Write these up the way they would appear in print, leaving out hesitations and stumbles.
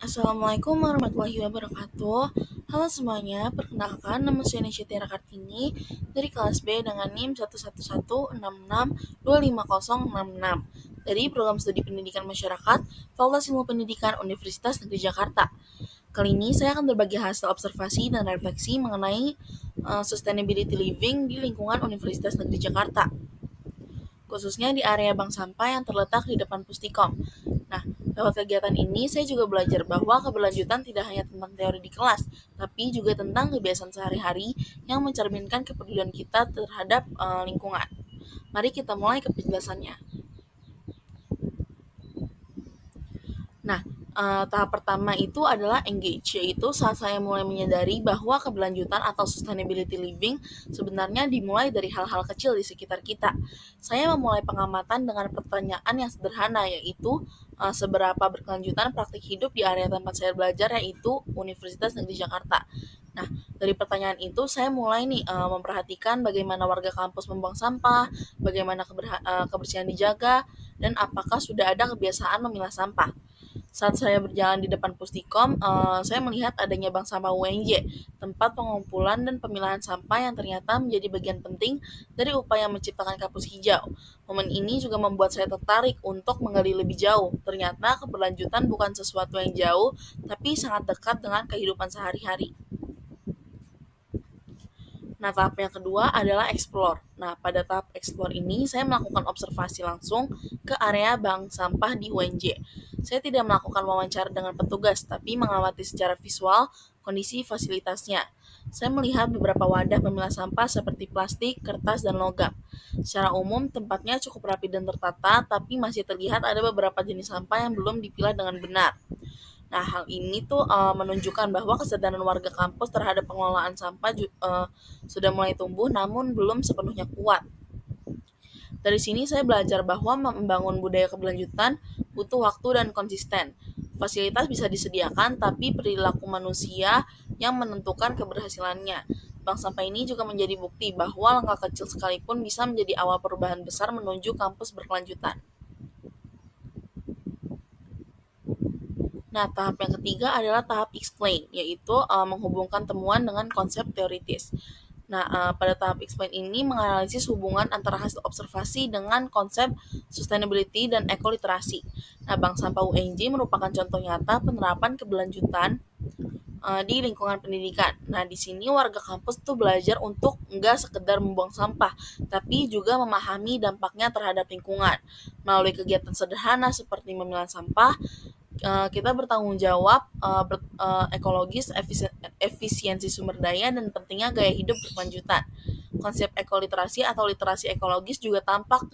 Assalamualaikum warahmatullahi wabarakatuh. Halo semuanya, perkenalkan nama saya Nesya Tiara Kartini dari kelas B dengan NIM 11166250066 dari Program Studi Pendidikan Masyarakat Fakultas Ilmu Pendidikan Universitas Negeri Jakarta. Kali ini saya akan berbagi hasil observasi dan refleksi mengenai sustainability living di lingkungan Universitas Negeri Jakarta, khususnya di area bank sampah yang terletak di depan Pustikom. Nah, lewat kegiatan ini saya juga belajar bahwa keberlanjutan tidak hanya tentang teori di kelas, tapi juga tentang kebiasaan sehari-hari yang mencerminkan kepedulian kita terhadap lingkungan. Mari kita mulai ke penjelasannya. Nah, tahap pertama itu adalah engage, yaitu saat saya mulai menyadari bahwa keberlanjutan atau sustainability living sebenarnya dimulai dari hal-hal kecil di sekitar kita. Saya memulai pengamatan dengan pertanyaan yang sederhana, yaitu seberapa berkelanjutan praktik hidup di area tempat saya belajar, yaitu Universitas Negeri Jakarta. Nah, dari pertanyaan itu saya mulai nih memperhatikan bagaimana warga kampus membuang sampah, bagaimana kebersihan dijaga, dan apakah sudah ada kebiasaan memilah sampah. Saat saya berjalan di depan Pustikom, saya melihat adanya bank sampah UNJ, tempat pengumpulan dan pemilahan sampah yang ternyata menjadi bagian penting dari upaya menciptakan kampus hijau. Momen ini juga membuat saya tertarik untuk menggali lebih jauh. Ternyata keberlanjutan bukan sesuatu yang jauh, tapi sangat dekat dengan kehidupan sehari-hari. Nah, tahap yang kedua adalah explore. Nah, pada tahap explore ini, saya melakukan observasi langsung ke area bank sampah di UNJ. Saya tidak melakukan wawancara dengan petugas, tapi mengamati secara visual kondisi fasilitasnya. Saya melihat beberapa wadah pemilah sampah seperti plastik, kertas, dan logam. Secara umum, tempatnya cukup rapi dan tertata, tapi masih terlihat ada beberapa jenis sampah yang belum dipilah dengan benar. Nah, hal ini tuh menunjukkan bahwa kesadaran warga kampus terhadap pengelolaan sampah sudah mulai tumbuh namun belum sepenuhnya kuat. Dari sini saya belajar bahwa membangun budaya keberlanjutan butuh waktu dan konsisten. Fasilitas bisa disediakan, tapi perilaku manusia yang menentukan keberhasilannya. Bank sampah ini juga menjadi bukti bahwa langkah kecil sekalipun bisa menjadi awal perubahan besar menuju kampus berkelanjutan. Nah, tahap yang ketiga adalah tahap explain, yaitu menghubungkan temuan dengan konsep teoritis. Nah, pada tahap explain ini menganalisis hubungan antara hasil observasi dengan konsep sustainability dan ekoliterasi. Nah, Bank Sampah UNJ merupakan contoh nyata penerapan keberlanjutan di lingkungan pendidikan. Nah, di sini warga kampus tuh belajar untuk enggak sekedar membuang sampah, tapi juga memahami dampaknya terhadap lingkungan. Melalui kegiatan sederhana seperti memilah sampah, kita bertanggung jawab ekologis, efisiensi sumber daya, dan pentingnya gaya hidup berkelanjutan. Konsep ekoliterasi atau literasi ekologis juga tampak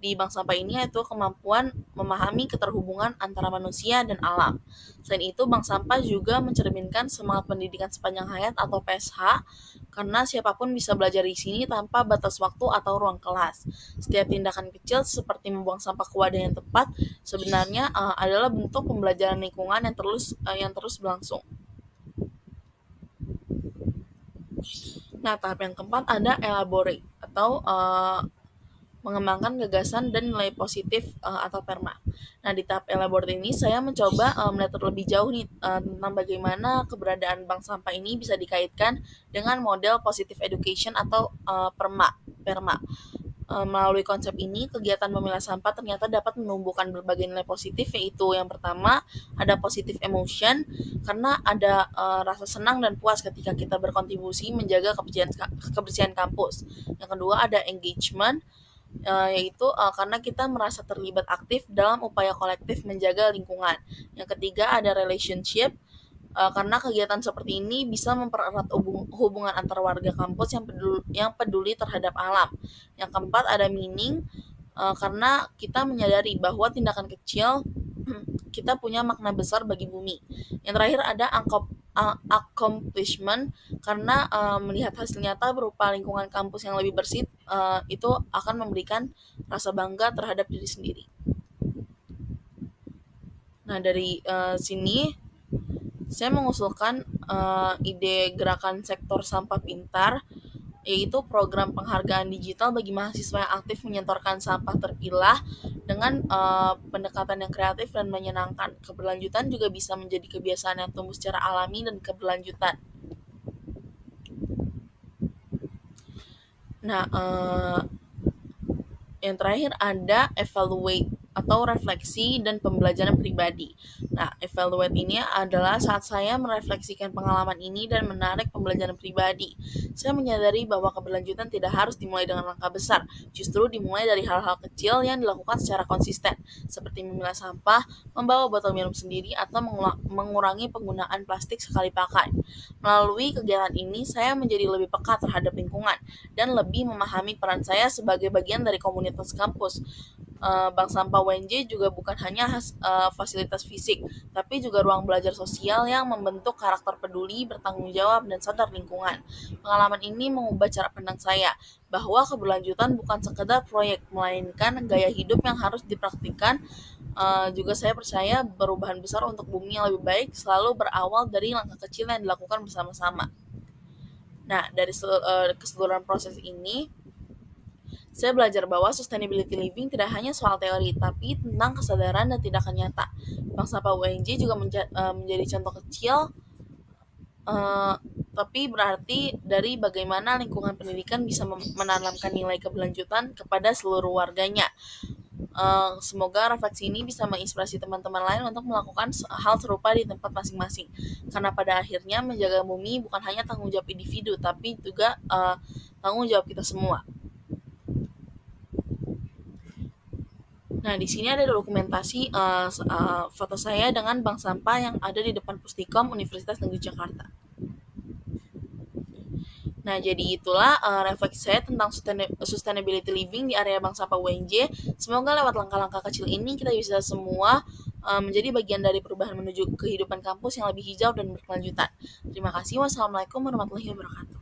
di bank sampah ini, yaitu kemampuan memahami keterhubungan antara manusia dan alam. Selain itu, bank sampah juga mencerminkan semangat pendidikan sepanjang hayat atau PSH, karena siapapun bisa belajar di sini tanpa batas waktu atau ruang kelas. Setiap tindakan kecil seperti membuang sampah ke wadah yang tepat sebenarnya adalah bentuk pembelajaran lingkungan yang terus berlangsung. Nah, tahap yang keempat ada elaborate atau mengembangkan gagasan dan nilai positif atau perma. Nah, di tahap elaborate ini saya mencoba melihat terlebih jauh nih tentang bagaimana keberadaan bank sampah ini bisa dikaitkan dengan model positive education atau perma. Melalui konsep ini, kegiatan memilah sampah ternyata dapat menumbuhkan berbagai nilai positif, yaitu yang pertama ada positive emotion, karena ada rasa senang dan puas ketika kita berkontribusi menjaga kebersihan kampus. Yang kedua ada engagement, yaitu karena kita merasa terlibat aktif dalam upaya kolektif menjaga lingkungan. Yang ketiga ada relationship, karena kegiatan seperti ini bisa mempererat hubungan antar warga kampus yang peduli terhadap alam. Yang keempat ada meaning, karena kita menyadari bahwa tindakan kecil kita punya makna besar bagi bumi. Yang terakhir ada accomplishment, karena melihat hasil nyata berupa lingkungan kampus yang lebih bersih, itu akan memberikan rasa bangga terhadap diri sendiri. Nah, dari sini saya mengusulkan ide gerakan sektor sampah pintar, yaitu program penghargaan digital bagi mahasiswa yang aktif menyetorkan sampah terpilah Dengan pendekatan yang kreatif dan menyenangkan, keberlanjutan juga bisa menjadi kebiasaan yang tumbuh secara alami dan keberlanjutan. Nah, yang terakhir ada evaluate atau refleksi dan pembelajaran pribadi. Nah, evaluate ini adalah saat saya merefleksikan pengalaman ini dan menarik pembelajaran pribadi. Saya menyadari bahwa keberlanjutan tidak harus dimulai dengan langkah besar, justru dimulai dari hal-hal kecil yang dilakukan secara konsisten, seperti memilah sampah, membawa botol minum sendiri, atau mengurangi penggunaan plastik sekali pakai. Melalui kegiatan ini, saya menjadi lebih peka terhadap lingkungan dan lebih memahami peran saya sebagai bagian dari komunitas kampus. Bank sampah UNJ juga bukan hanya fasilitas fisik, tapi juga ruang belajar sosial yang membentuk karakter peduli, bertanggung jawab, dan sadar lingkungan. Pengalaman ini mengubah cara pandang saya bahwa keberlanjutan bukan sekedar proyek, melainkan gaya hidup yang harus dipraktikkan. Juga saya percaya perubahan besar untuk bumi yang lebih baik selalu berawal dari langkah kecil yang dilakukan bersama-sama. Nah, dari keseluruhan proses ini, saya belajar bahwa sustainability living tidak hanya soal teori, tapi tentang kesadaran dan tindakan nyata. Bank Sampah UNJ juga menjadi contoh kecil, eh, tapi berarti dari bagaimana lingkungan pendidikan bisa menanamkan nilai keberlanjutan kepada seluruh warganya. Semoga refleksi ini bisa menginspirasi teman-teman lain untuk melakukan hal serupa di tempat masing-masing. Karena pada akhirnya menjaga bumi bukan hanya tanggung jawab individu, tapi juga tanggung jawab kita semua. Nah, di sini ada dokumentasi foto saya dengan bank sampah yang ada di depan Pustikom Universitas Negeri Jakarta. Nah, jadi itulah refleksi saya tentang sustainability living di area bank sampah UNJ. Semoga lewat langkah-langkah kecil ini kita bisa semua menjadi bagian dari perubahan menuju kehidupan kampus yang lebih hijau dan berkelanjutan. Terima kasih. Wassalamualaikum warahmatullahi wabarakatuh.